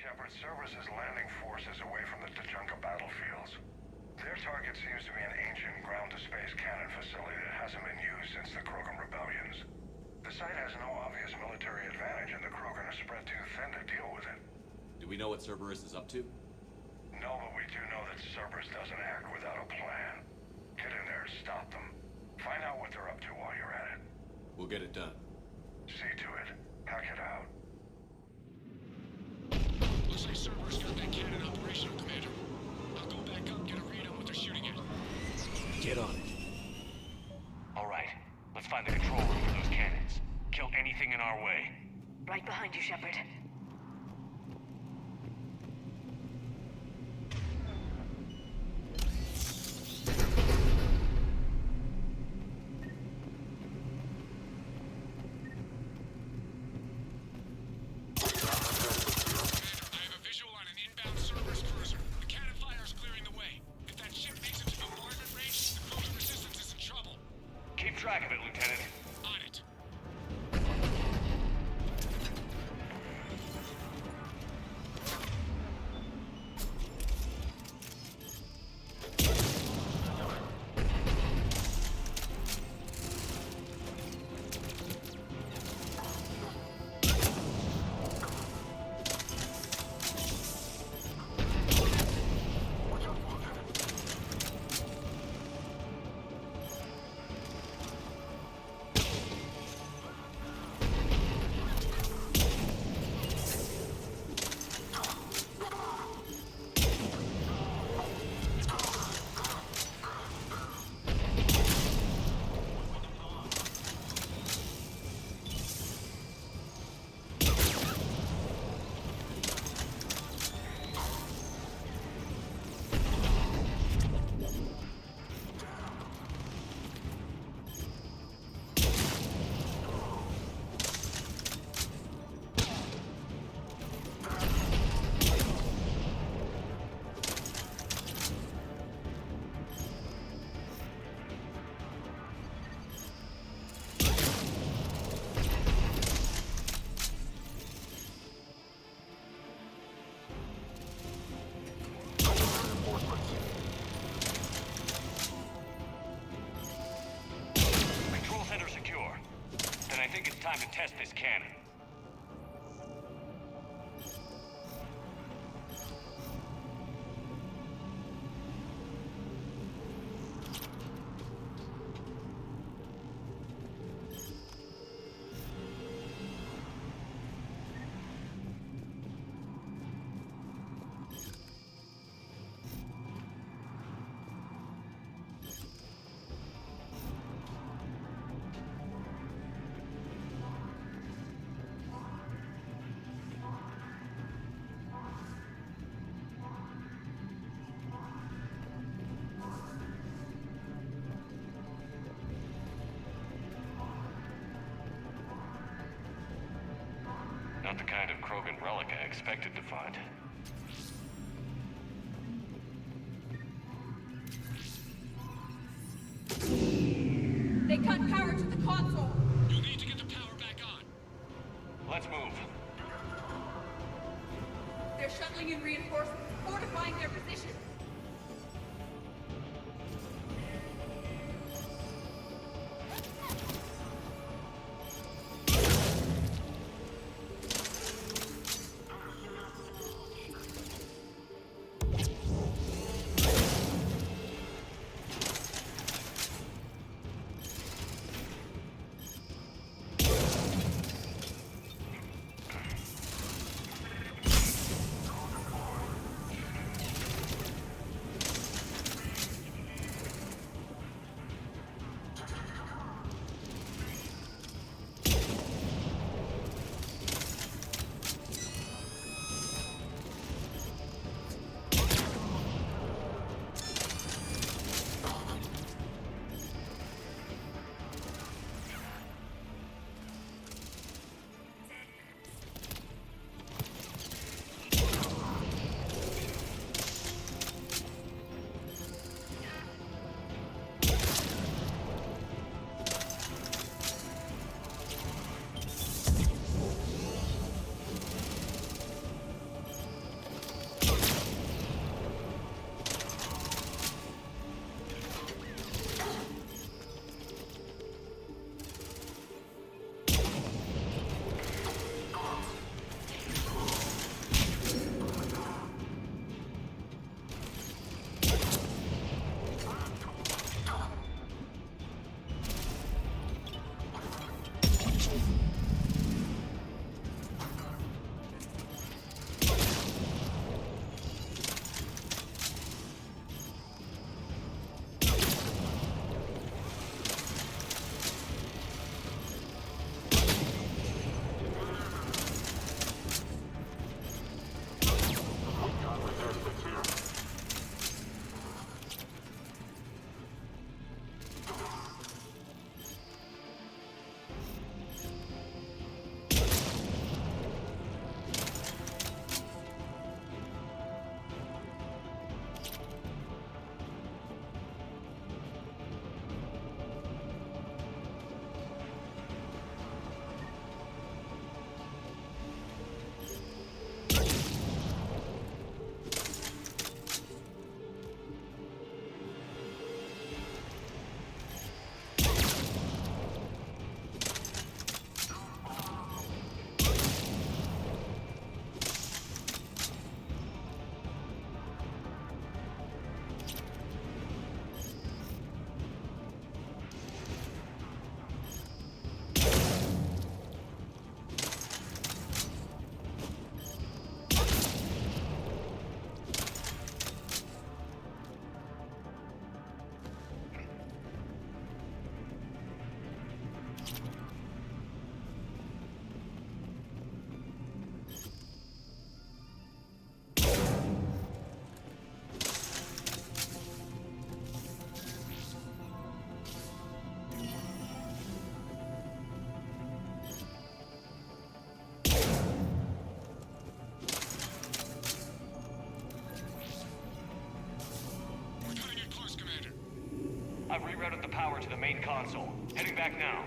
Shepard services landing forces away from the Tachanka battlefields. Their target seems to be an ancient ground-to-space cannon facility that hasn't been used since the Krogan rebellions. The site has no obvious military advantage, and the Krogan are spread too thin to deal with it. Do we know what Cerberus is up to? No, but we do know that Cerberus doesn't act without a plan. Get in there and stop them. Find out what they're up to while you're at it. We'll get it done. See to it. Hack it out. Looks like Cerberus got that cannon operational, Commander. I'll go back up, get a read on what they're shooting at. Get on it. All right, let's find the control room for those cannons. Kill anything in our way. Right behind you, Shepard. Track of it, Lieutenant. On it. Time to test this cannon. Not the kind of Krogan relic I expected to find. They cut power to the console. You'll need to get the power back on. Let's move. They're shuttling in reinforcements, fortifying their position. I've rerouted the power to the main console. Heading back now.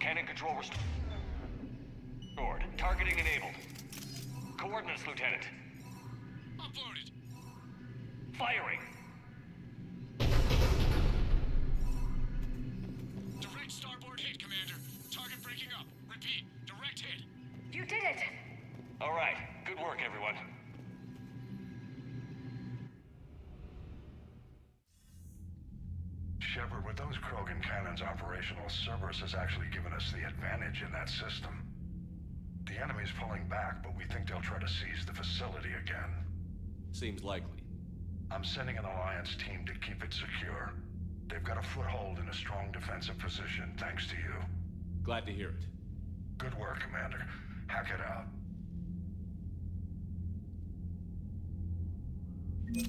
Cannon control restored. Targeting enabled. Coordinates, Lieutenant. Uploaded. Firing. Direct starboard hit, Commander. Target breaking up. Repeat. Direct hit. You did it! All right. Good work, everyone. Shepard, with those Krogan cannons operational, Cerberus has actually given us the advantage in that system. The enemy's pulling back, but we think they'll try to seize the facility again. Seems likely. I'm sending an Alliance team to keep it secure. They've got a foothold in a strong defensive position, thanks to you. Glad to hear it. Good work, Commander. Hack it out. We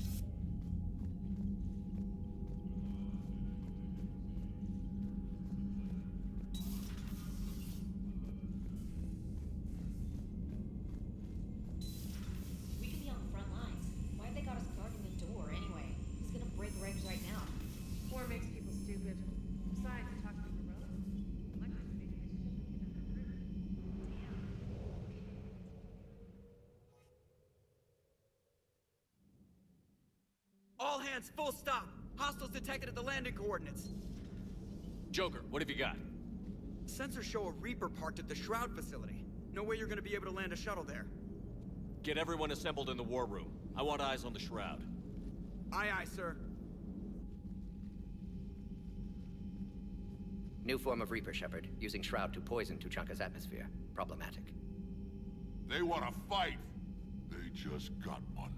could be on the front lines. Why have they got us guarding the door anyway? He's gonna break regs right now. War makes people stupid. Besides, he talks to heroics. All hands, full stop! Hostiles detected at the landing coordinates. Joker, what have you got? Sensors show a Reaper parked at the Shroud facility. No way you're gonna be able to land a shuttle there. Get everyone assembled in the war room. I want eyes on the Shroud. Aye, aye, sir. New form of Reaper, Shepard, using Shroud to poison Tuchanka's atmosphere. Problematic. They want to fight. They just got one.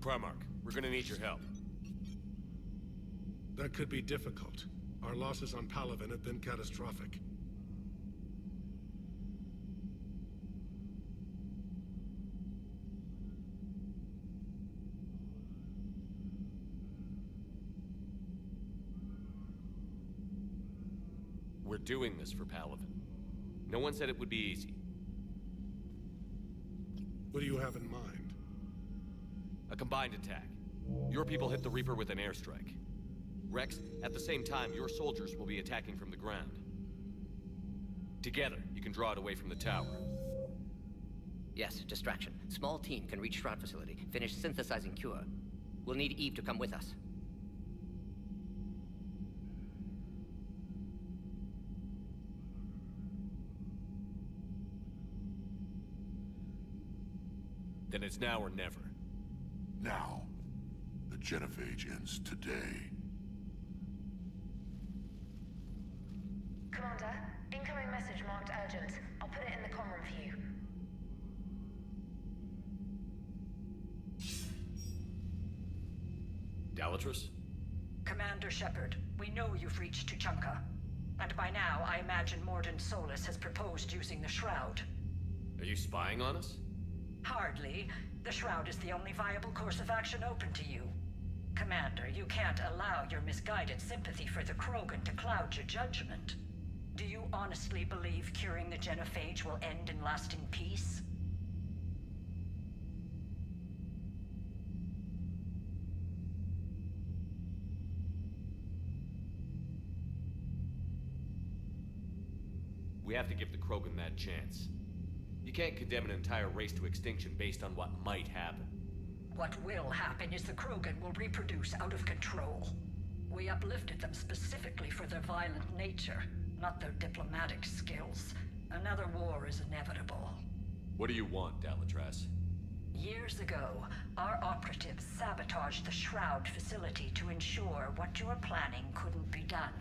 Primarch, we're gonna need your help. That could be difficult. Our losses on Palaven have been catastrophic. We're doing this for Palaven. No one said it would be easy. What do you have in mind? A combined attack. Your people hit the Reaper with an airstrike. Rex, at the same time, your soldiers will be attacking from the ground. Together, you can draw it away from the tower. Yes, distraction. Small team can reach Shroud facility, finish synthesizing cure. We'll need Eve to come with us. Then it's now or never. Now, the genophage ends today. Commander, incoming message marked urgent. I'll put it in the comm room for you. Dalatrus? Commander Shepard, we know you've reached Tuchanka. And by now, I imagine Morden Solus has proposed using the Shroud. Are you spying on us? Hardly. The Shroud is the only viable course of action open to you. Commander, you can't allow your misguided sympathy for the Krogan to cloud your judgment. Do you honestly believe curing the genophage will end in lasting peace? We have to give the Krogan that chance. You can't condemn an entire race to extinction based on what might happen. What will happen is the Krogan will reproduce out of control. We uplifted them specifically for their violent nature, not their diplomatic skills. Another war is inevitable. What do you want, Dalatrus? Years ago, our operatives sabotaged the Shroud facility to ensure what you were planning couldn't be done.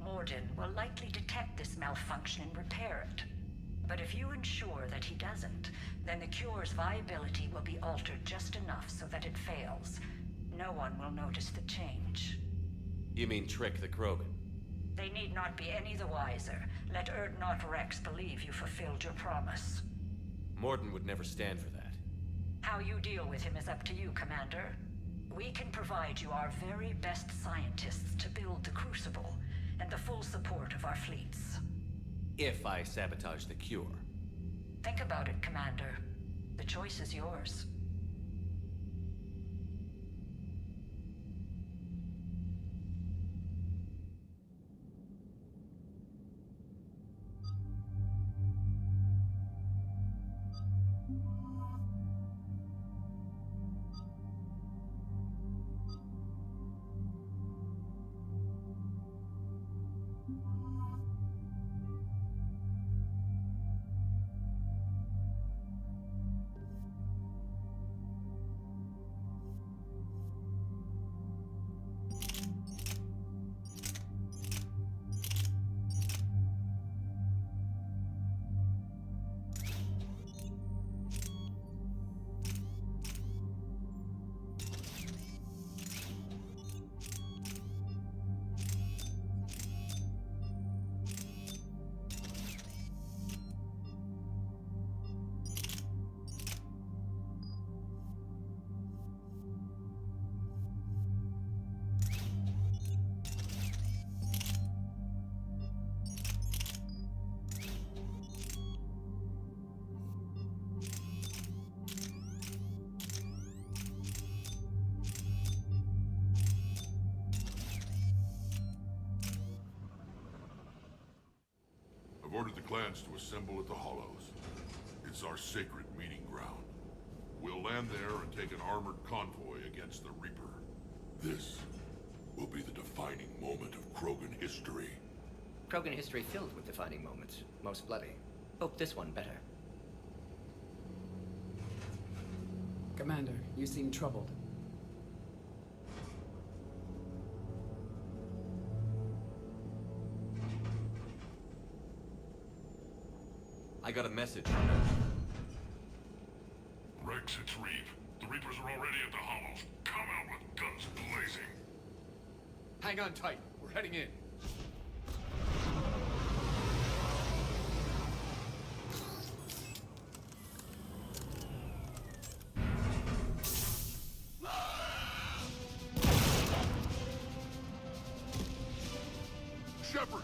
Morden will likely detect this malfunction and repair it. But if you ensure that he doesn't, then the cure's viability will be altered just enough so that it fails. No one will notice the change. You mean trick the Krogan? They need not be any the wiser. Let Erdnot Rex believe you fulfilled your promise. Morden would never stand for that. How you deal with him is up to you, Commander. We can provide you our very best scientists to build the Crucible, and the full support of our fleets. If I sabotage the cure. Think about it, Commander. The choice is yours. I've ordered the clans to assemble at the Hollows. It's our sacred meeting ground. We'll land there and take an armored convoy against the Reaper. This will be the defining moment of Krogan history. Krogan history filled with defining moments. Most bloody. Hope this one better. Commander, you seem troubled. I got a message. Rex, it's Reeve. The Reapers are already at the Hollows. Come out with guns blazing. Hang on tight. We're heading in. Shepard,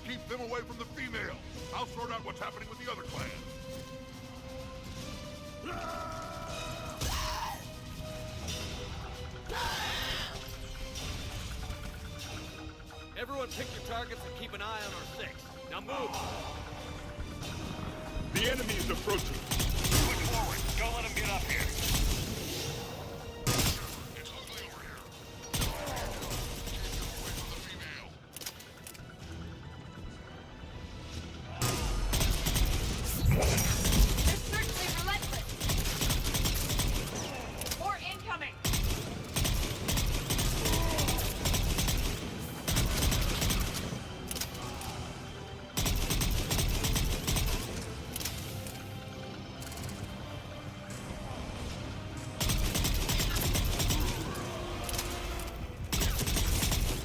keep them away from the female. I'll sort out what's happening with the other clans. Everyone pick your targets and keep an eye on our six. Now move! The enemy is approaching. Push forward. Don't let them get up here. It's ugly over here. Can't get away from the female. They're certainly relentless. More incoming.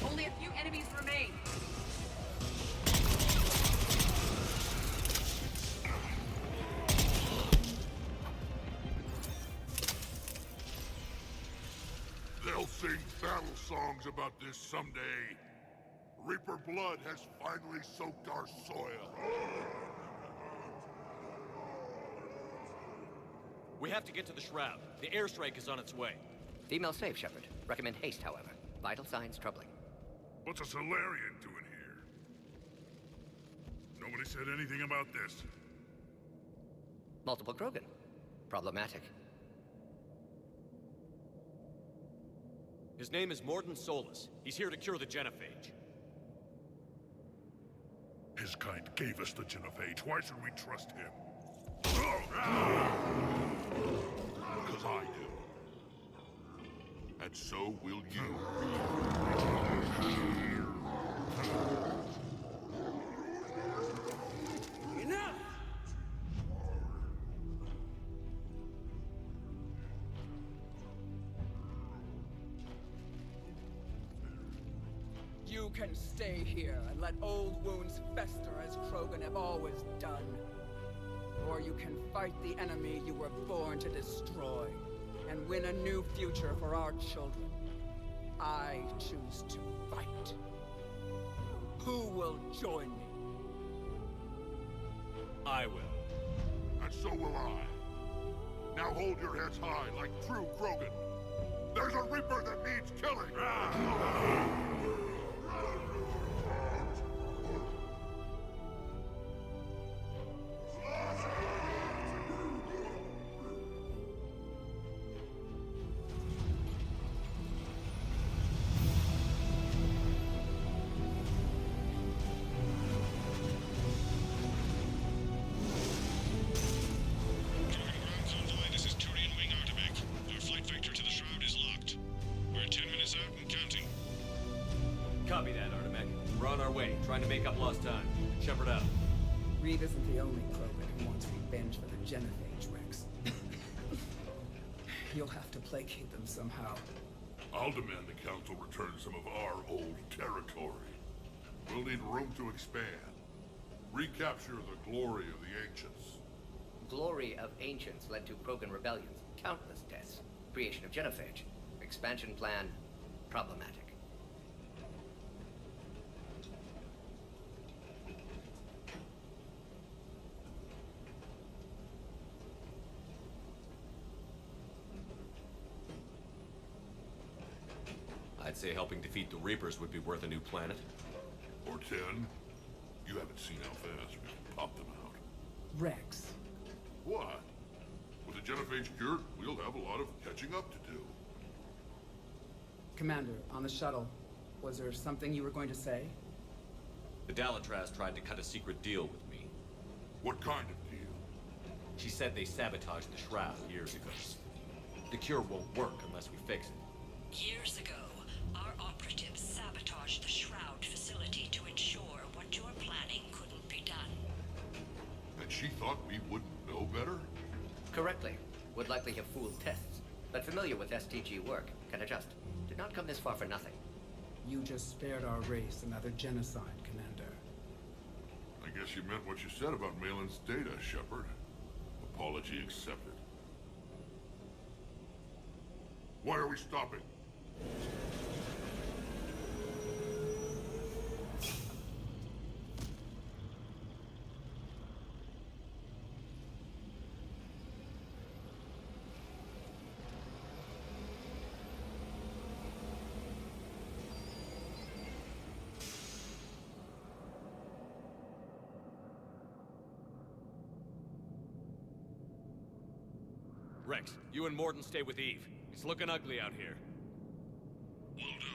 Only a few enemies remain. They'll sing battle songs about this someday. Reaper blood has finally soaked our soil. We have to get to the Shroud. The airstrike is on its way. Female safe, Shepard. Recommend haste, however. Vital signs troubling. What's a Solarian doing here? Nobody said anything about this. Multiple Krogan. Problematic. His name is Morden Solus. He's here to cure the genophage. His kind gave us the genophage. Why should we trust him? Because I do. And so will you. Enough! You can stay here and let old wounds fester as Krogan have always done. Or you can fight the enemy you were born to destroy and win a new future for our children. I choose to fight. Who will join me? I will. And so will I. Now hold your heads high like true Krogan. There's a Reaper that needs killing! This is Turian Wing Artivac. Our flight vector to the Shroud is locked. We're 10 minutes out and counting. Copy that, Artemec. We're on our way, trying to make up lost time. Shepard out. Reeve isn't the only Krogan who wants revenge for the genophage, Rex. You'll have to placate them somehow. I'll demand the Council return some of our old territory. We'll need room to expand. Recapture the glory of the Ancients. Glory of Ancients led to Krogan rebellions, countless deaths, creation of genophage, expansion plan, problematic. I'd say helping defeat the Reapers would be worth a new planet. Or 10. You haven't seen how fast we can pop them out. Rex. What? With the genophage cured, we'll have a lot of catching up to do. Commander, on the shuttle, was there something you were going to say? The Dalatraz tried to cut a secret deal with me. What kind of deal? She said they sabotaged the Shroud years ago. The cure won't work unless we fix it. Years ago, our operatives sabotaged the Shroud facility to ensure what you're planning couldn't be done. And she thought we wouldn't know better? Correctly. Would likely have fooled tests, but familiar with STG work, can adjust. Did not come this far for nothing. You just spared our race another genocide, Commander. I guess you meant what you said about Malin's data, Shepard. Apology accepted. Why are we stopping? Rex, you and Morden stay with Eve. It's looking ugly out here. Will do.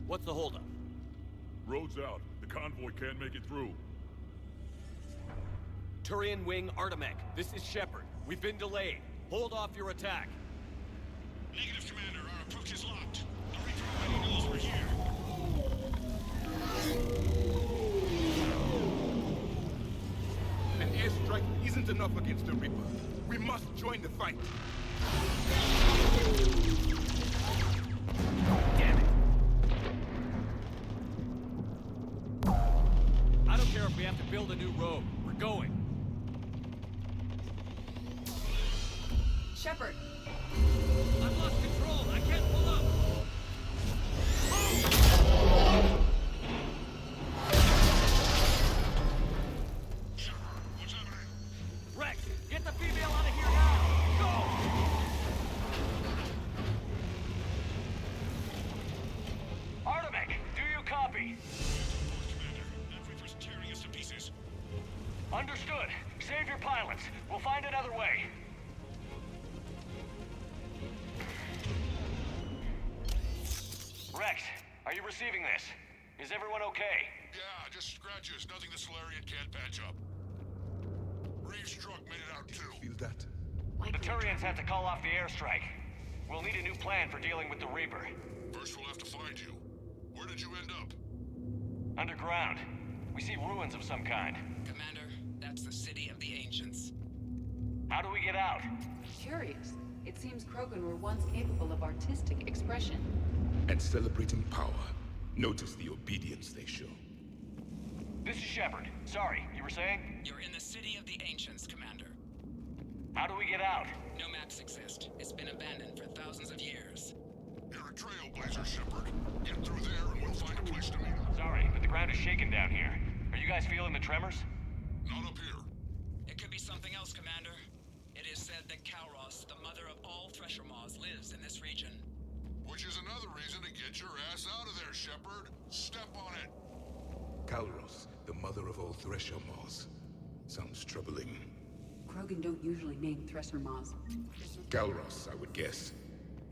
What's the holdup? Road's out. The convoy can't make it through. Turian Wing Artemek, this is Shepard. We've been delayed. Hold off your attack. Negative, Commander. Our approach is locked. The Reaper already knows we're here. An airstrike isn't enough against the Reaper. We must join the fight. Damn it. I don't care if we have to build a new road. We're going. Shepard. I've lost control. I can't pull up. What's happening? Rex, get the female out of here now. Go! Artemek, do you copy? Commander, that Reaper's tearing us to pieces. Understood. Save your pilots. We'll find another way. Rex, are you receiving this? Is everyone okay? Yeah, just scratches. Nothing the Solarian can't patch up. Reeves' truck made it out too. Feel that? The Turians had to call off the airstrike. We'll need a new plan for dealing with the Reaper. First we'll have to find you. Where did you end up? Underground. We see ruins of some kind. Commander, that's the city of the ancients. How do we get out? Curious. It seems Krogan were once capable of artistic expression. And celebrating power. Notice the obedience they show. This is Shepard. Sorry, you were saying? You're in the city of the ancients, Commander. How do we get out? No maps exist. It's been abandoned for thousands of years. You're a trailblazer, Shepard. Get through there and we'll find a place to meet up. Sorry, but the ground is shaking down here. Are you guys feeling the tremors? Not up here. It could be something else, Commander. It is said that Kalros, the mother of all Thresher Maws, lives in this region. Which is another reason to get your ass out of there, Shepard. Step on it. Kalros, the mother of all Thresher Maws. Sounds troubling. Krogan don't usually name Thresher Maws. Kalros, I would guess.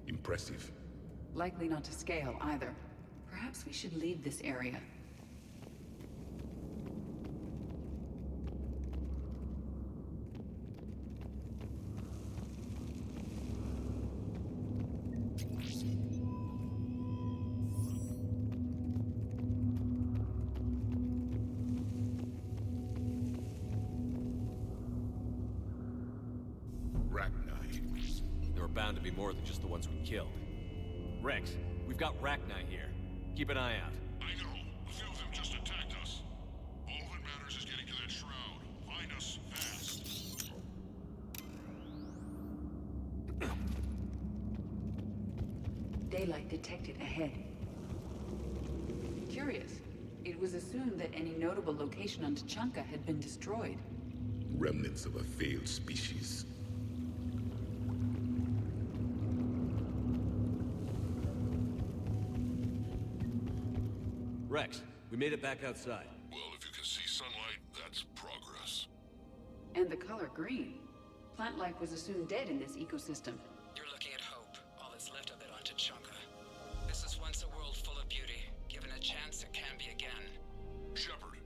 Impressive. Likely not to scale either. Perhaps we should leave this area. There are bound to be more than just the ones we killed. Rex, we've got Rachni here. Keep an eye out. I know. A few of them just attacked us. All that matters is getting to that shroud. Find us fast. daylight detected ahead. Curious. It was assumed that any notable location on Tachanka had been destroyed. Remnants of a failed species. Rex, we made it back outside. Well, if you can see sunlight, that's progress. And the color green. Plant life was assumed dead in this ecosystem. You're looking at hope, all that's left of it on Tachanka. This is once a world full of beauty. Given a chance, it can be again. Shepard,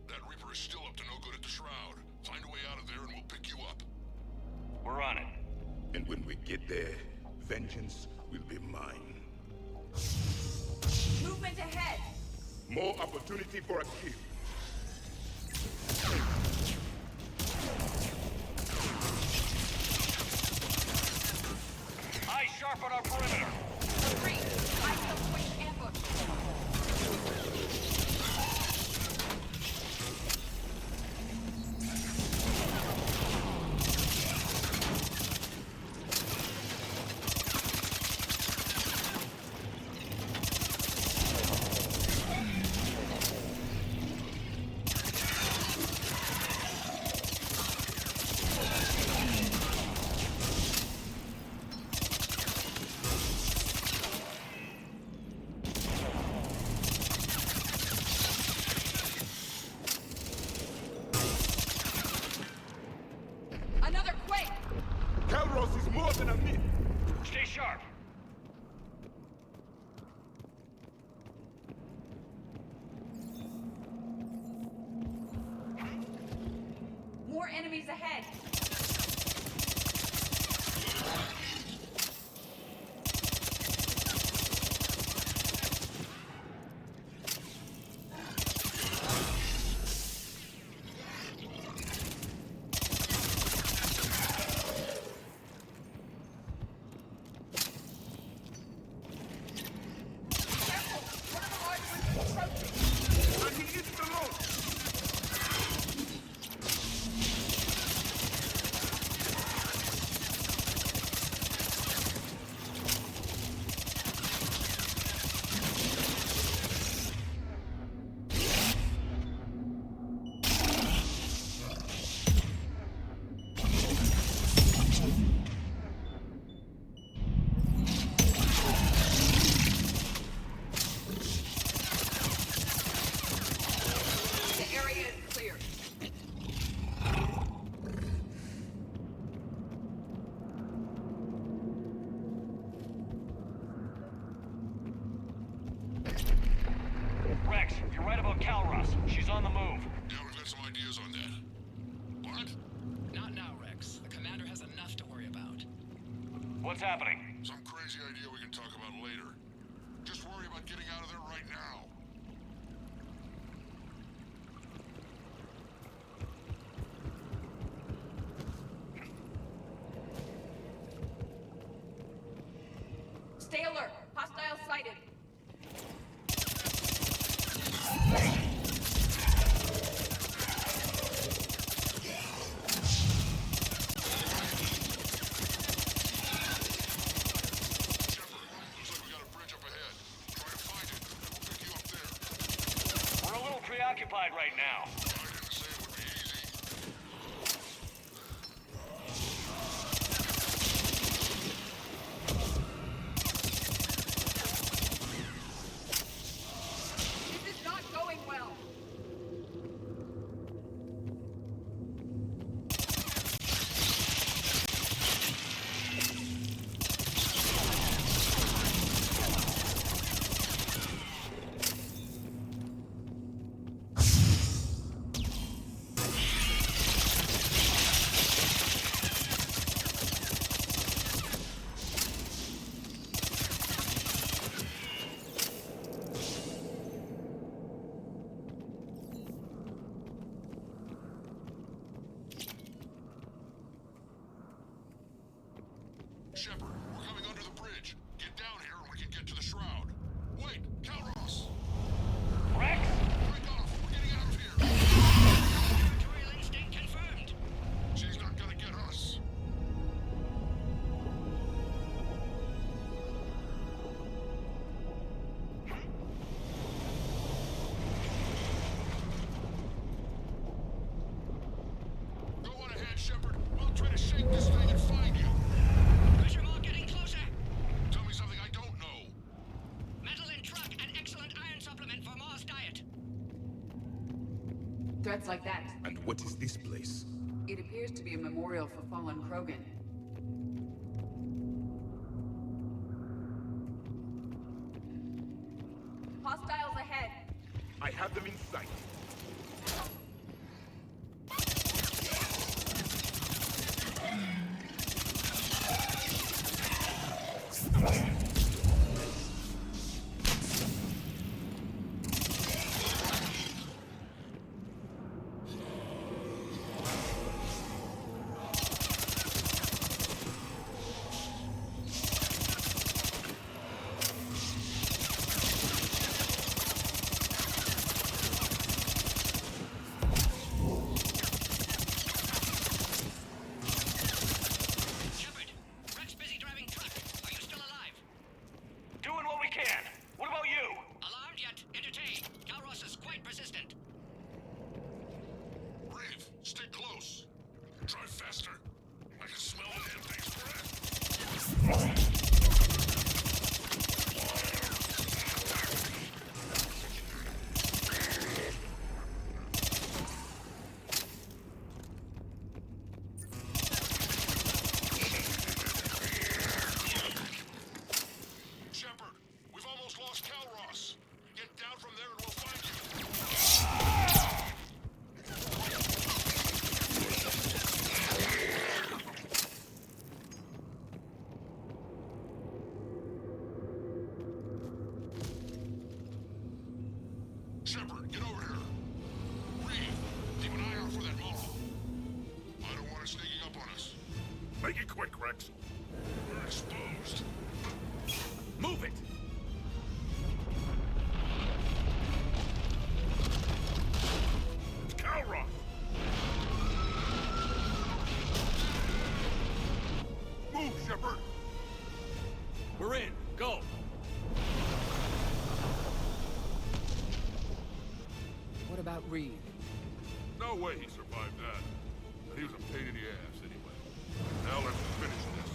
that Reaper is still up to no good at the Shroud. Find a way out of there and we'll pick you up. We're on it. And when we get there, vengeance will be mine. Movement ahead! More opportunity for a kill. Eyes sharp on our perimeter. Agreed. I will push ambush. Another quake! Calros is more than a myth. Stay sharp. More enemies ahead! Rex, you're right about Calros. She's on the move. Yeah, we've got some ideas on that. What? Not now, Rex. The commander has enough to worry about. What's happening? Some crazy idea we can talk about later. Just worry about getting out of there right now. Stay alert! Hostile sighted! Preoccupied right now. This is not going well. Shepard, we're coming under the bridge. Get down here and we can get to the Shroud. Wait, Calros! Rex? Break off! We're getting out of here! Territorial instinct confirmed. She's not gonna get us. Shepard. We'll try to shake this thing and find you. Pressure mark getting closer. Tell me something I don't know. Metal in truck and excellent iron supplement for Mars diet. Threats like that. And what is this place? It appears to be a memorial for fallen Krogan. Hostiles ahead. I have them in sight. Shepard, get over here. Reed, keep an eye out for that model. I don't want it sneaking up on us. Make it quick, Rex. We're exposed. Move it! It's Calroth! Move, Shepard! We're in. Go! What about Reed? No way he survived that. And he was a pain in the ass anyway. Now let's finish this.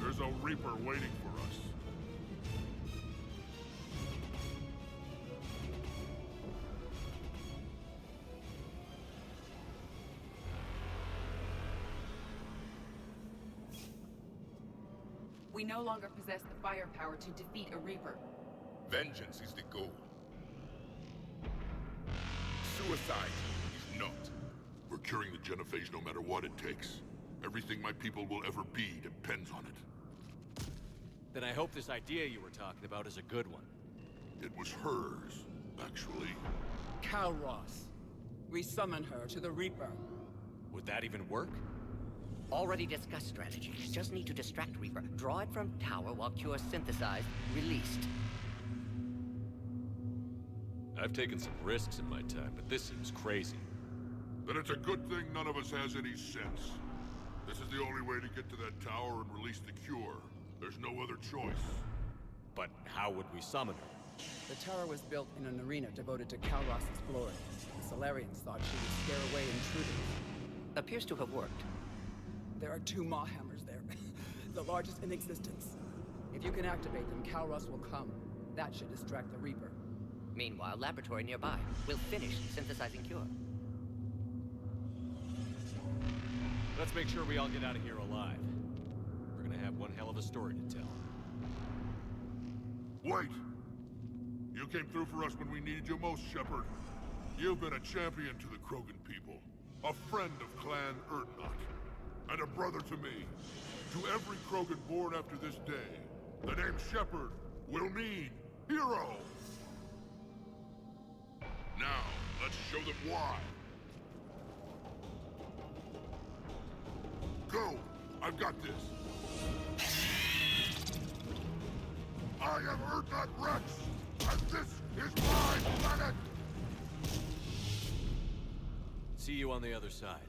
There's a Reaper waiting for us. We no longer possess the firepower to defeat a Reaper. Vengeance is the goal. Suicide is not. We're curing the genophage no matter what it takes. Everything my people will ever be depends on it. Then I hope this idea you were talking about is a good one. It was hers, actually. Calroth. We summon her to the Reaper. Would that even work? Already discussed strategy. Just need to distract Reaper. Draw it from tower while Cure synthesized, released. I've taken some risks in my time, but this seems crazy. Then it's a good thing none of us has any sense. This is the only way to get to that tower and release the cure. There's no other choice. But how would we summon her? The tower was built in an arena devoted to Calroth's glory. The Solarians thought she would scare away intruders. Appears to have worked. There are 2 Maw hammers there, the largest in existence. If you can activate them, Calroth will come. That should distract the Reaper. Meanwhile, laboratory nearby. We'll finish synthesizing Cure. Let's make sure we all get out of here alive. We're gonna have one hell of a story to tell. Wait! You came through for us when we needed you most, Shepard. You've been a champion to the Krogan people, a friend of Clan Erdnot, and a brother to me. To every Krogan born after this day, the name Shepard will mean hero! Now, let's show them why. Go! I've got this! I am Erdnot Rex, and this is my planet! See you on the other side.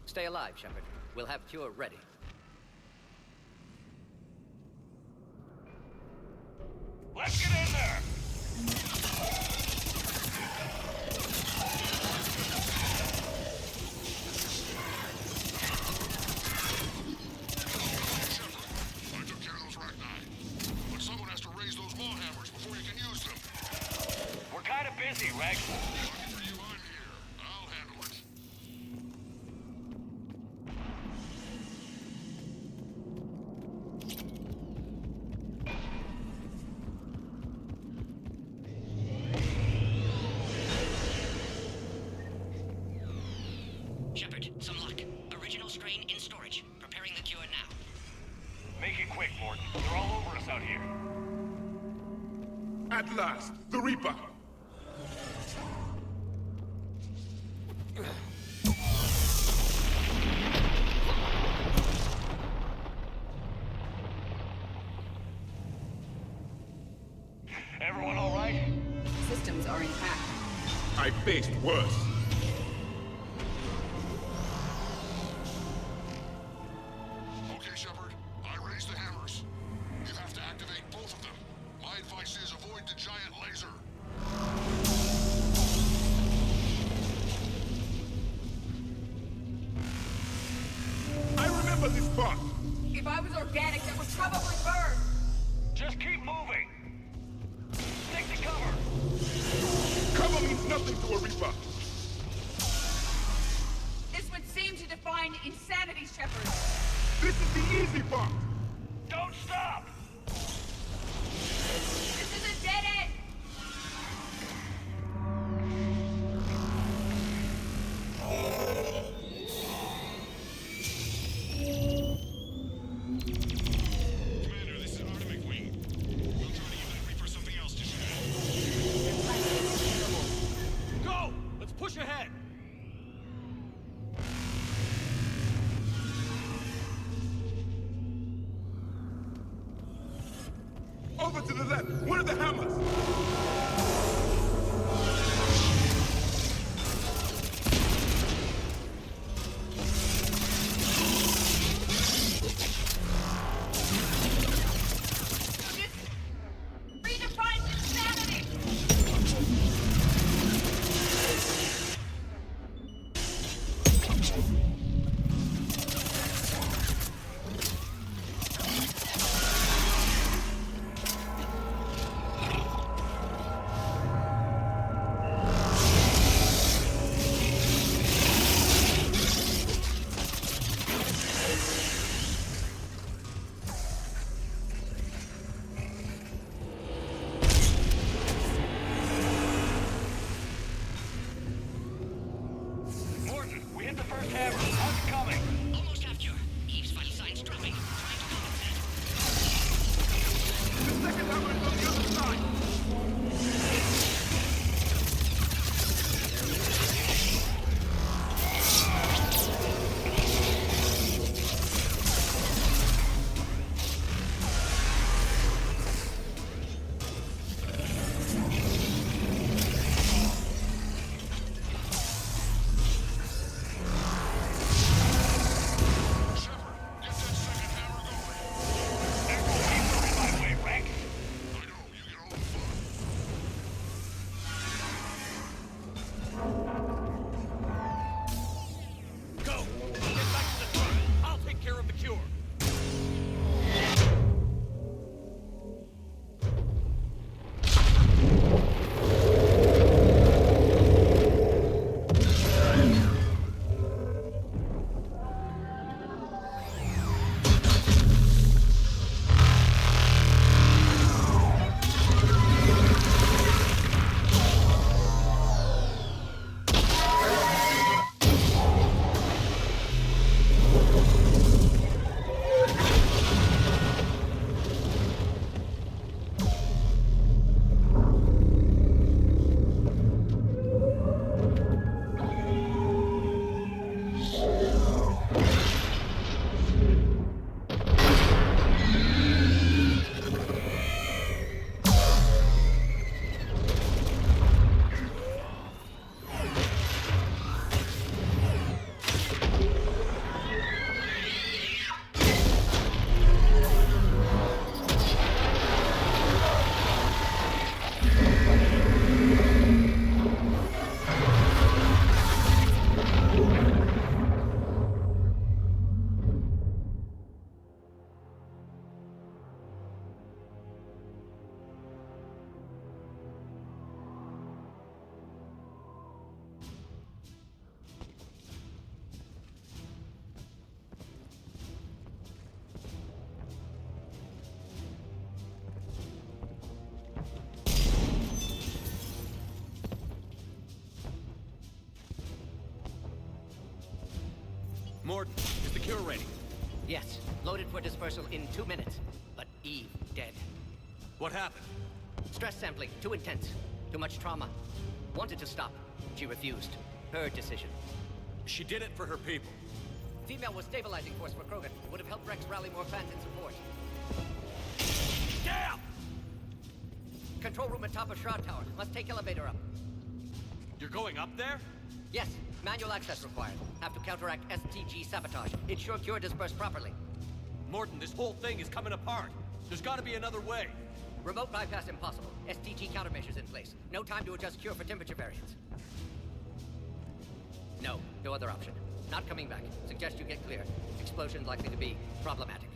Stay alive, Shepard. We'll have Cure ready. Let's get in there! Shepard, some luck. Original strain in storage. Preparing the cure now. Make it quick, Morton. They're all over us out here. At last, the Reaper! Everyone all right? Systems are intact. I faced worse. Okay, Shepard. I raised the hammers. You have to activate both of them. My advice is avoid the giant laser. I remember this part. If I was organic, that would probably burn. Just keep moving. Stick to cover. Cover means nothing to a Reaper. This would seem to define insanity, Shepard. This is the easy part. Don't stop! This is a dead end. Commander, this is Atomic Wing. We'll try to give that Reaper something else to shoot at. Go! Let's push ahead! Over to the left. One of the hammers. This redefines insanity. Morton, is the cure ready? Yes, loaded for dispersal in 2 minutes. But Eve dead. What happened? Stress sampling, too intense. Too much trauma. Wanted to stop. She refused. Her decision. She did it for her people. Female was stabilizing force for Krogan. Would have helped Rex rally more fans in support. Damn! Control room at top of Shroud Tower. Must take elevator up. You're going up there? Yes, manual access required. Have to counteract STG sabotage. Ensure cure dispersed properly. Morton, this whole thing is coming apart. There's gotta be another way. Remote bypass impossible. STG countermeasures in place. No time to adjust cure for temperature variance. No, no other option. Not coming back. Suggest you get clear. Explosion likely to be problematic.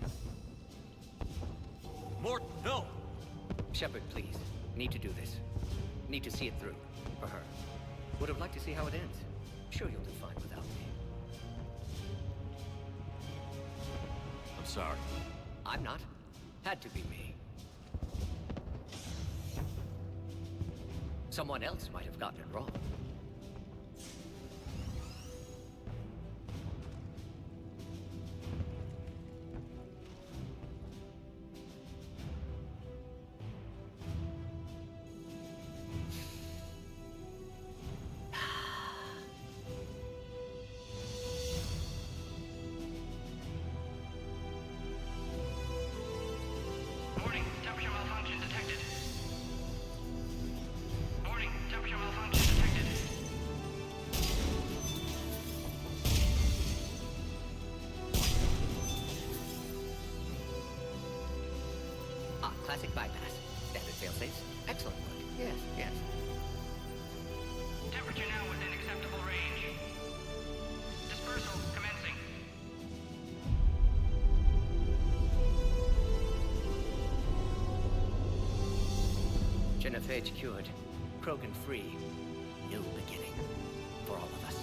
Morton, no! Shepard, please. Need to do this. Need to see it through. For her. Would have liked to see how it ends. Sure you'll do fine without me. I'm sorry. I'm not. Had to be me. Someone else might have gotten it wrong. Warning, temperature malfunction detected. Warning, temperature malfunction detected. Ah, classic bypass. Standard failsafes. Excellent work. Yes, yes. Temperature now within acceptable range. Dispersal commencing. Genophage cured. Krogan free. New beginning. For all of us.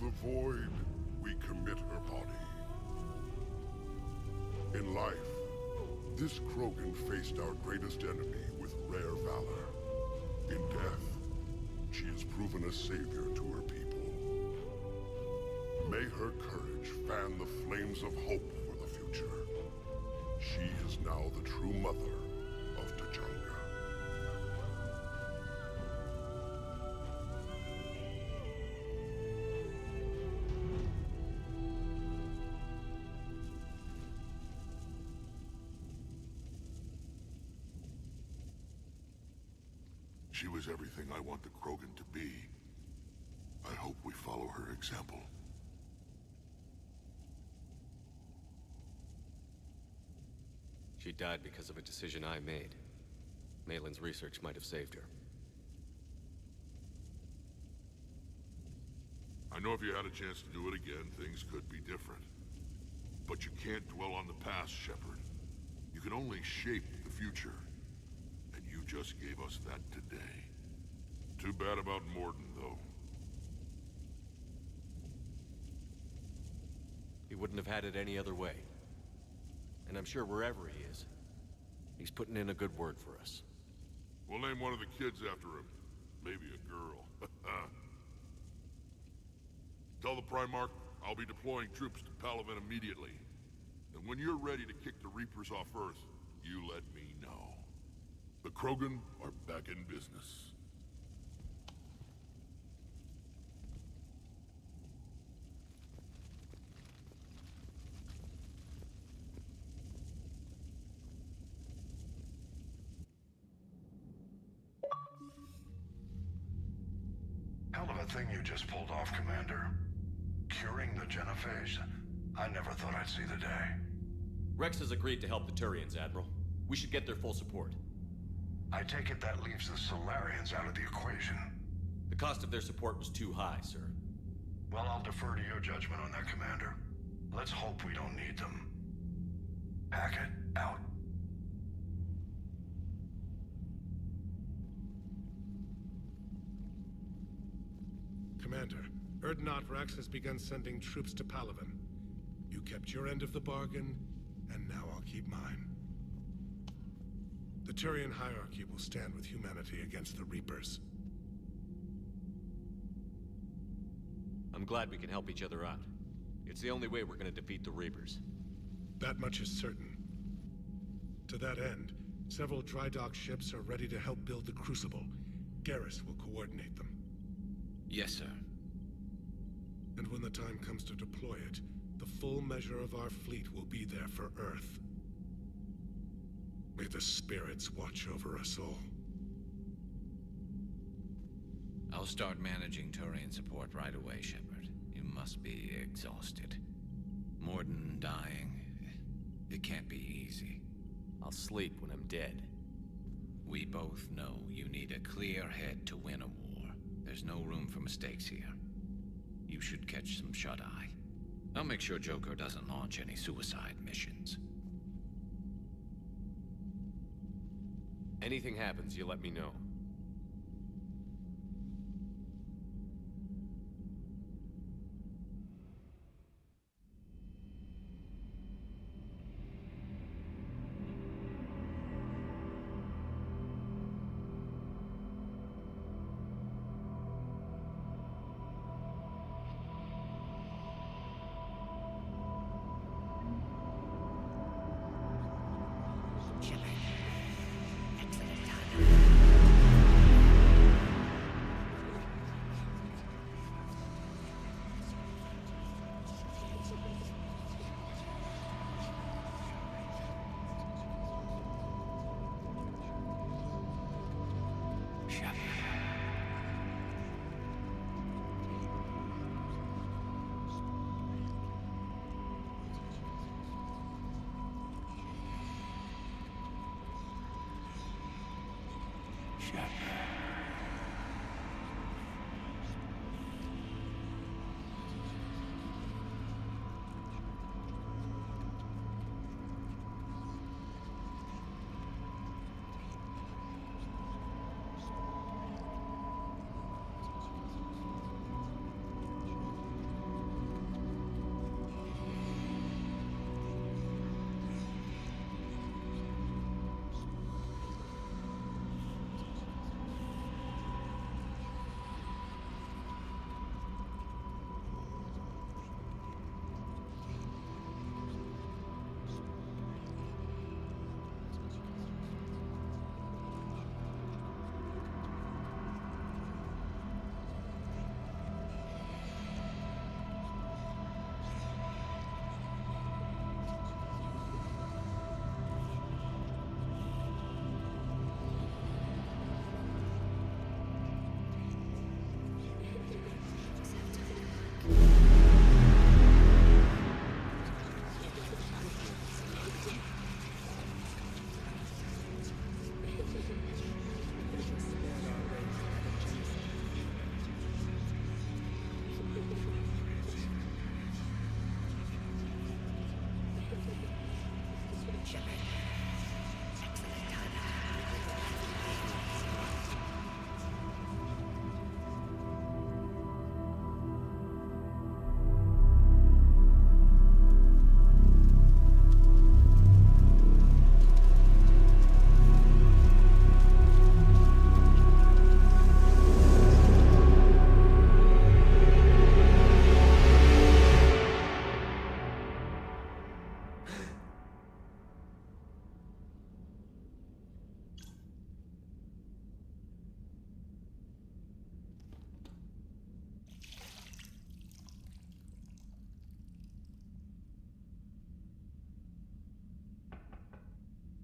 The void, we commit her body. In life, this Krogan faced our greatest enemy with rare valor. In death, she has proven a savior to her people. May her courage fan the flames of hope for the future. She is now the true mother of Tachanka. She was everything I want the Krogan to be. I hope we follow her example. She died because of a decision I made. Malin's research might have saved her. I know if you had a chance to do it again, things could be different. But you can't dwell on the past, Shepard. You can only shape the future. And you just gave us that today. Too bad about Morton, though. He wouldn't have had it any other way. And I'm sure wherever he is, he's putting in a good word for us. We'll name one of the kids after him. Maybe a girl. Tell the Primarch I'll be deploying troops to Palaven immediately. And when you're ready to kick the Reapers off Earth, you let me know. The Krogan are back in business. Hell of a thing you just pulled off, Commander. Curing the Genophage? I never thought I'd see the day. Rex has agreed to help the Turians, Admiral. We should get their full support. I take it that leaves the Solarians out of the equation. The cost of their support was too high, sir. Well, I'll defer to your judgment on that, Commander. Let's hope we don't need them. Hackett, out. Commander, Erdnot Rex has begun sending troops to Palaven. You kept your end of the bargain, and now I'll keep mine. The Turian hierarchy will stand with humanity against the Reapers. I'm glad we can help each other out. It's the only way we're gonna defeat the Reapers. That much is certain. To that end, several dry dock ships are ready to help build the Crucible. Garrus will coordinate them. Yes, sir. And when the time comes to deploy it, the full measure of our fleet will be there for Earth. May the spirits watch over us all. I'll start managing Turian support right away, Shepard. You must be exhausted. Morden dying. It can't be easy. I'll sleep when I'm dead. We both know you need a clear head to win a war. There's no room for mistakes here. You should catch some shut-eye. I'll make sure Joker doesn't launch any suicide missions. Anything happens, you let me know.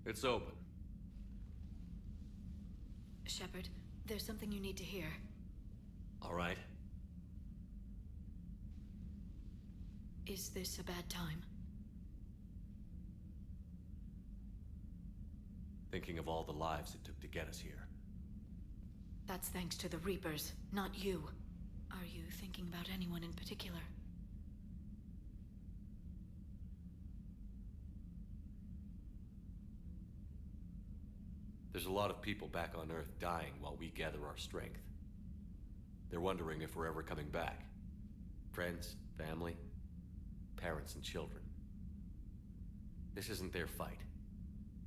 It's open. Shepard, there's something you need to hear. All right. Is this a bad time? Thinking of all the lives it took to get us here. That's thanks to the Reapers, not you. Are you thinking about anyone in particular? There's a lot of people back on Earth dying while we gather our strength. They're wondering if we're ever coming back. Friends, family, parents and children. This isn't their fight,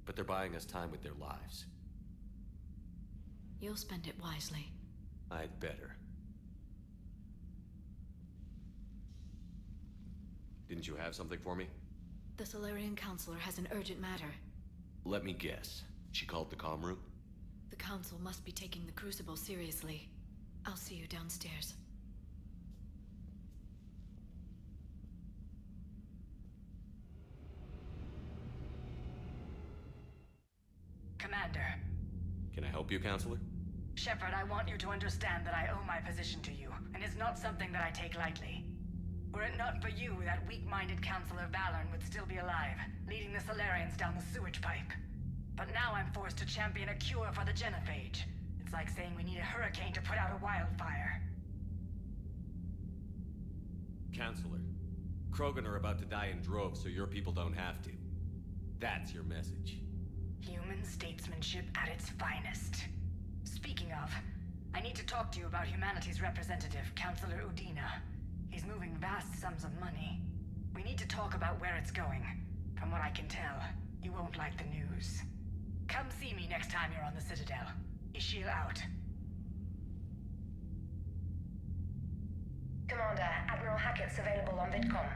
but they're buying us time with their lives. You'll spend it wisely. I'd better. Didn't you have something for me? The Solarian Counselor has an urgent matter. Let me guess. She called the comm room? The Council must be taking the Crucible seriously. I'll see you downstairs. Commander. Can I help you, Counselor? Shepard, I want you to understand that I owe my position to you, and it's not something that I take lightly. Were it not for you, that weak-minded Counselor Valorn would still be alive, leading the Solarians down the sewage pipe. But now I'm forced to champion a cure for the genophage. It's like saying we need a hurricane to put out a wildfire. Counselor, Krogan are about to die in droves so your people don't have to. That's your message. Human statesmanship at its finest. Speaking of, I need to talk to you about humanity's representative, Counselor Udina. He's moving vast sums of money. We need to talk about where it's going. From what I can tell, you won't like the news. Come see me next time you're on the Citadel. Ishil out. Commander, Admiral Hackett's available on VidCom.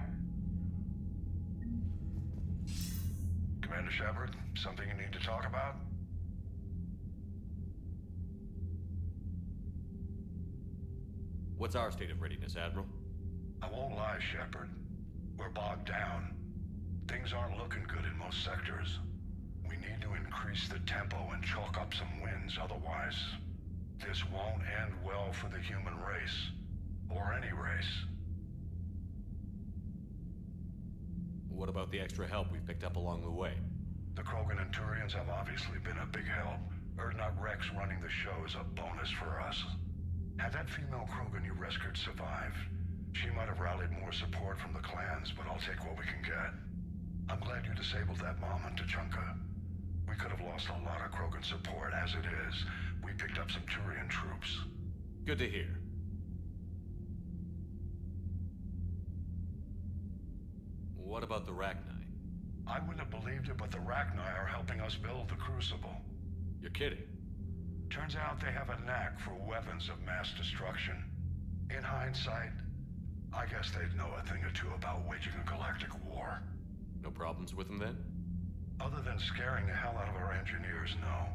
Commander Shepard, something you need to talk about? What's our state of readiness, Admiral? I won't lie, Shepard. We're bogged down. Things aren't looking good in most sectors. We need to increase the tempo and chalk up some wins, otherwise this won't end well for the human race. Or any race. What about the extra help we've picked up along the way? The Krogan and Turians have obviously been a big help. Urdnot Rex running the show is a bonus for us. Had that female Krogan you rescued survived, she might have rallied more support from the clans, but I'll take what we can get. I'm glad you disabled that mom in Tachanka. We could have lost a lot of Krogan support. As it is, we picked up some Turian troops. Good to hear. What about the Rachni? I wouldn't have believed it, but the Rachni are helping us build the Crucible. You're kidding. Turns out they have a knack for weapons of mass destruction. In hindsight, I guess they'd know a thing or two about waging a galactic war. No problems with them then? Other than scaring the hell out of our engineers, no.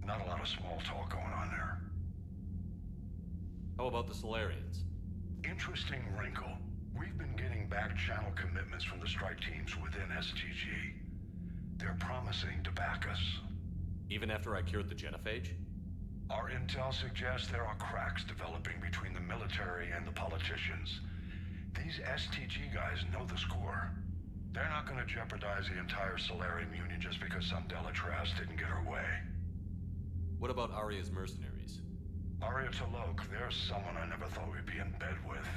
Not a lot of small talk going on there. How about the Solarians? Interesting wrinkle. We've been getting back-channel commitments from the strike teams within STG. They're promising to back us. Even after I cured the genophage? Our intel suggests there are cracks developing between the military and the politicians. These STG guys know the score. They're not going to jeopardize the entire Solarian Union just because some Delatras didn't get her way. What about Arya's mercenaries? Arya T'Loak, they're someone I never thought we'd be in bed with.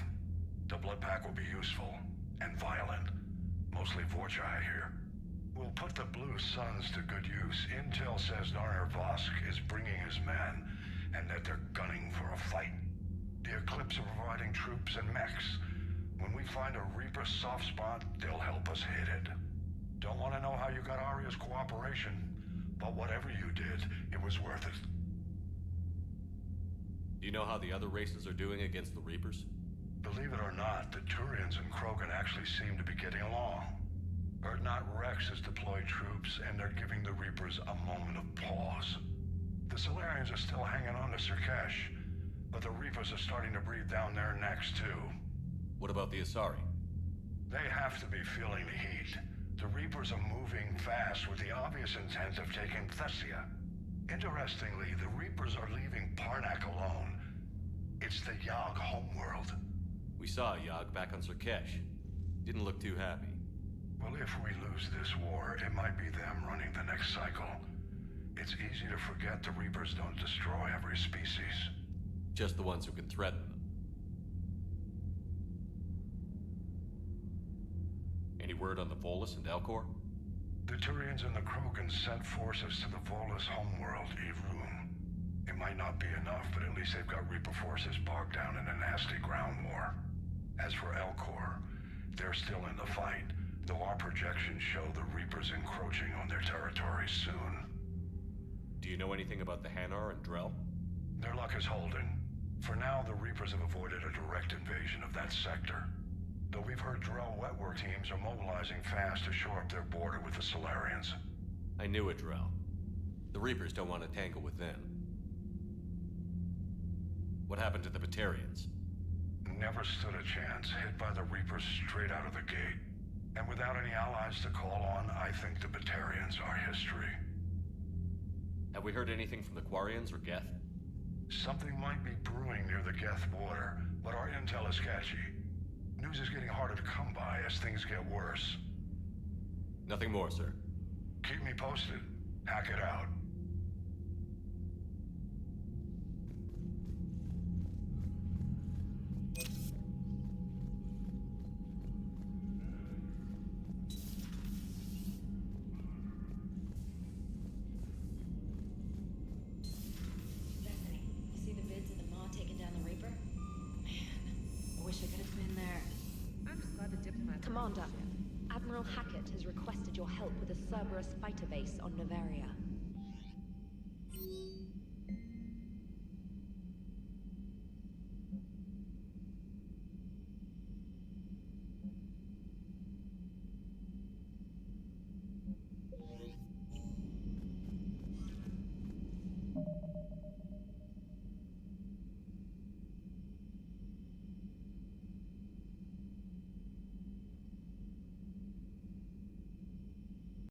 The blood pack will be useful, and violent. Mostly Vorcha, I hear. We'll put the Blue Suns to good use. Intel says Narner Vosk is bringing his men, and that they're gunning for a fight. The Eclipse are providing troops and mechs. When we find a Reaper soft spot, they'll help us hit it. Don't want to know how you got Arya's cooperation, but whatever you did, it was worth it. Do you know how the other races are doing against the Reapers? Believe it or not, the Turians and Krogan actually seem to be getting along. Urdnot Rex has deployed troops, and they're giving the Reapers a moment of pause. The Solarians are still hanging on to Sirkesh, but the Reapers are starting to breathe down their necks, too. What about the Asari? They have to be feeling the heat. The Reapers are moving fast with the obvious intent of taking Thessia. Interestingly, the Reapers are leaving Parnak alone. It's the Yogg homeworld. We saw Yogg back on Surkesh. Didn't look too happy. Well, if we lose this war, it might be them running the next cycle. It's easy to forget the Reapers don't destroy every species. Just the ones who can threaten them. Any word on the Volus and Elcor? The Turians and the Krogan sent forces to the Volus homeworld, Evroon. It might not be enough, but at least they've got Reaper forces bogged down in a nasty ground war. As for Elcor, they're still in the fight, though our projections show the Reapers encroaching on their territory soon. Do you know anything about the Hanar and Drell? Their luck is holding. For now, the Reapers have avoided a direct invasion of that sector. Though we've heard Drell wetwork teams are mobilizing fast to shore up their border with the Solarians. I knew it, Drell. The Reapers don't want to tangle with them. What happened to the Batarians? Never stood a chance, hit by the Reapers straight out of the gate. And without any allies to call on, I think the Batarians are history. Have we heard anything from the Quarians or Geth? Something might be brewing near the Geth border, but our intel is sketchy. News is getting harder to come by as things get worse. Nothing more, sir. Keep me posted. Hack it out. Bethany, you see the vids of the Maw taking down the Reaper? Man, I wish I could have been there. I'm just glad the diplomats... Commander, Admiral Hackett has requested your help with a Cerberus fighter base on Novaria.